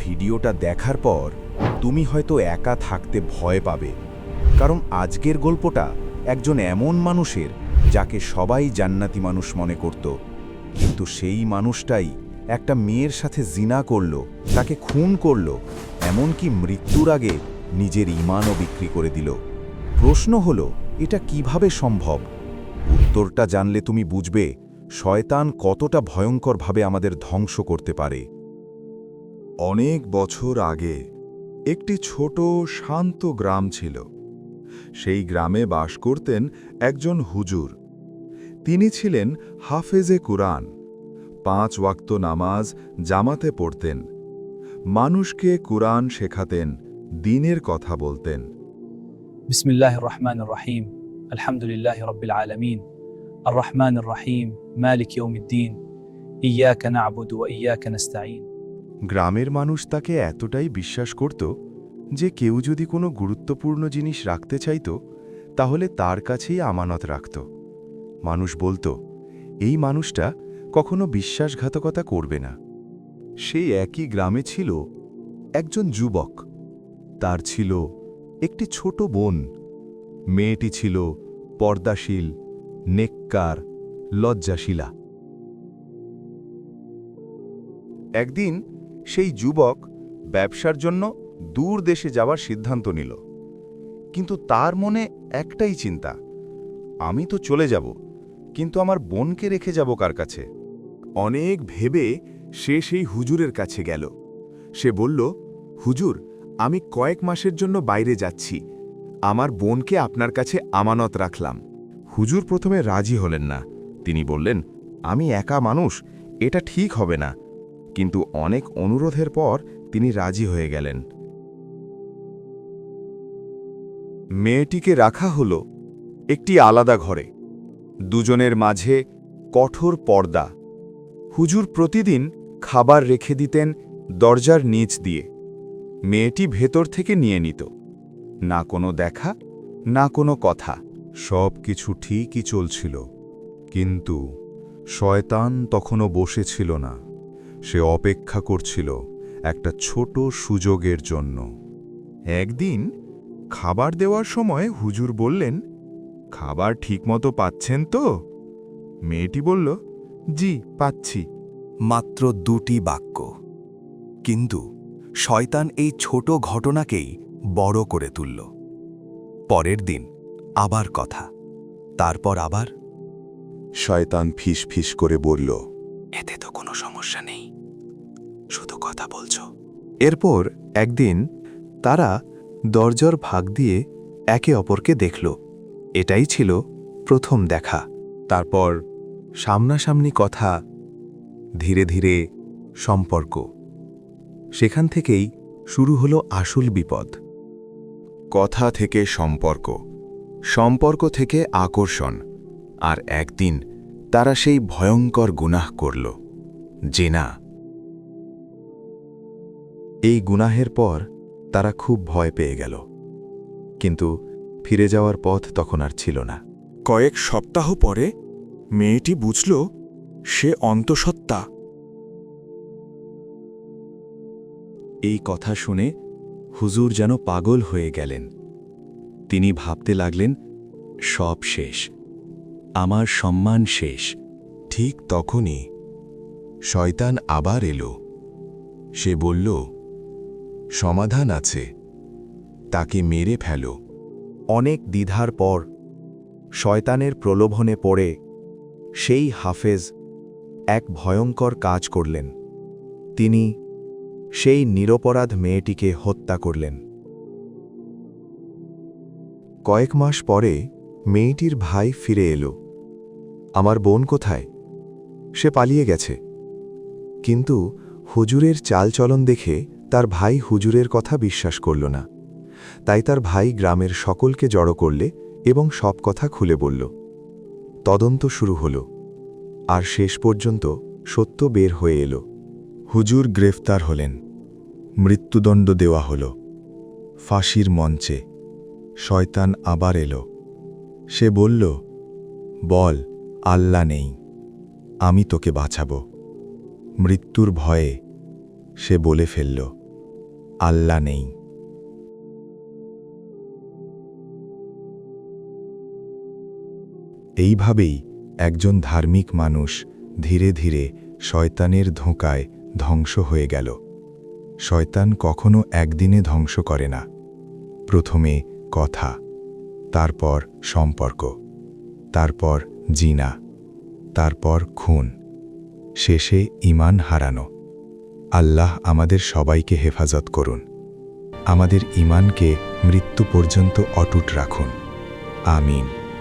ভিডিওটা দেখার পর তুমি হয়তো একা থাকতে ভয় পাবে, কারণ আজকের গল্পটা একজন এমন মানুষের যাকে সবাই জান্নাতি মানুষ মনে করত, কিন্তু সেই মানুষটাই একটা মেয়ের সাথে জিনা করল, তাকে খুন করল, এমনকি মৃত্যুর আগে নিজের ঈমানও বিক্রি করে দিল। প্রশ্ন হলো, এটা কিভাবে সম্ভব? উত্তরটা জানলে তুমি বুঝবে শয়তান কতটা ভয়ঙ্করভাবে আমাদের ধ্বংস করতে পারে। অনেক বছর আগে একটি ছোট শান্ত গ্রাম ছিল। সেই গ্রামে বাস করতেন একজন হুজুর। তিনি ছিলেন হাফেজে কুরআন, 5 ওয়াক্ত নামাজ জামাতে পড়তেন, মানুষকে কুরআন শেখাতেন, দ্বীনের কথা বলতেন। বিসমিল্লাহির রহমানির রহিম, আলহামদুলিল্লাহি রাব্বিল আলামিন, আর রহমানির রহিম, মালিক ইয়াউমিদ্দিন, ইয়্যাকা না'বুদু ওয়া ইয়্যাকা নাস্তাঈন। গ্রামের মানুষ তাকে এতটাই বিশ্বাস করত যে কেউ যদি কোনো গুরুত্বপূর্ণ জিনিস রাখতে চাইত তাহলে তার কাছেই আমানত রাখত। মানুষ বলতো, এই মানুষটা কখনো বিশ্বাসঘাতকতা করবে না। সেই একই গ্রামে ছিল একজন যুবক। তার ছিল একটি ছোট বোন। মেয়েটি ছিল পর্দাশীল, নেককার, লজ্জাশীলা। একদিন সেই যুবক ব্যবসার জন্য দূর দেশে যাওয়ার সিদ্ধান্ত নিল, কিন্তু তার মনে একটাই চিন্তা, আমি তো চলে যাব, কিন্তু আমার বোনকে রেখে যাব কার কাছে? অনেক ভেবে সে সেই হুজুরের কাছে গেল। সে বলল, হুজুর, আমি কয়েক মাসের জন্য বাইরে যাচ্ছি, আমার বোনকে আপনার কাছে আমানত রাখলাম। হুজুর প্রথমে রাজি হলেন না। তিনি বললেন, আমি একা মানুষ, এটা ঠিক হবে না। কিন্তু অনেক অনুরোধের পর তিনি রাজি হয়ে গেলেন। মেয়েটিকে রাখা হলো একটি আলাদা ঘরে, দুজনের মাঝে কঠোর পর্দা। হুজুর প্রতিদিন খাবার রেখে দিতেন দরজার নিচ দিয়ে। মেয়েটি ভেতর থেকে নিয়ে নিত, না কোনো দেখা, না কোনো কথা। সব কিছু ঠিকই চলছিল, কিন্তু শয়তান তখনও বসেছিল না। সে অপেক্ষা করছিল একটা ছোট সুযোগের জন্য। একদিন খাবার দেওয়ার সময় হুজুর বললেন, খাবার ঠিকমতো পাচ্ছেন তো? মেয়েটি বলল, জি, পাচ্ছি। মাত্র 2টি বাক্য, কিন্তু শয়তান এই ছোট ঘটনাকেই বড় করে তুলল। পরের দিন আবার কথা, তারপর আবার। শয়তান ফিস ফিস করে বলল, এতে তো কোনো সমস্যা নেই, শুধু কথা বলছো। এরপর একদিন তারা দরজার ফাঁক দিয়ে একে অপরকে দেখল। এটাই ছিল প্রথম দেখা। তারপর সামনাসামনি কথা, ধীরে ধীরে সম্পর্ক। সেখান থেকেই শুরু হলো আসল বিপদ। কথা থেকে সম্পর্ক, সম্পর্ক থেকে আকর্ষণ, আর একদিন তারা সেই ভয়ঙ্কর গুনাহ করল, জিনা। এই গুনাহের পর তারা খুব ভয় পেয়ে গেল, কিন্তু ফিরে যাওয়ার পথ তখন আর ছিল না। কয়েক সপ্তাহ পরে মেয়েটি বুঝল সে অন্তঃসত্ত্বা। এই কথা শুনে হুজুর যেন পাগল হয়ে গেলেন। তিনি ভাবতে লাগলেন, সব শেষ, আমার সম্মান শেষ। ঠিক তখনই শয়তান আবার এলো। সে বলল, সমাধান আছে, তাকে মেরে ফেলো। অনেক দ্বিধার পর শয়তানের প্রলোভনে পড়ে সেই হাফেজ এক ভয়ঙ্কর কাজ করলেন। তিনি সেই নিরপরাধ মেয়েটিকে হত্যা করলেন। কয়েক মাস পরে মেয়েটির ভাই ফিরে এলো। আমার বোন কোথায়? সে পালিয়ে গেছে। কিন্তু হুজুরের চালচলন দেখে তার ভাই হুজুরের কথা বিশ্বাস করল না। তাই তার ভাই গ্রামের সকলকে জড়ো করলে এবং সব কথা খুলে বলল। তদন্ত শুরু হল, আর শেষ পর্যন্ত সত্য বের হয়ে এলো। হুজুর গ্রেফতার হলেন, মৃত্যুদণ্ড দেওয়া হল। ফাঁসির মঞ্চে শয়তান আবার এলো। সে বলল, বল, আল্লাহ নেই, আমি তোকে বাঁচাব। মৃত্যুর ভয়ে সে বলে ফেলল, আল্লাহ নেই। এইভাবেই একজন ধার্মিক মানুষ ধীরে ধীরে শয়তানের ধোঁকায় ধ্বংস হয়ে গেল। শয়তান কখনো একদিনে ধ্বংস করে না। প্রথমে কথা, তারপর সম্পর্ক, তারপর জিনা, তারপর খুন, শেষে ঈমান হারানো। আল্লাহ আমাদের সবাইকে হেফাজত করুন। আমাদের ঈমানকে মৃত্যু পর্যন্ত অটুট রাখুন। আমিন।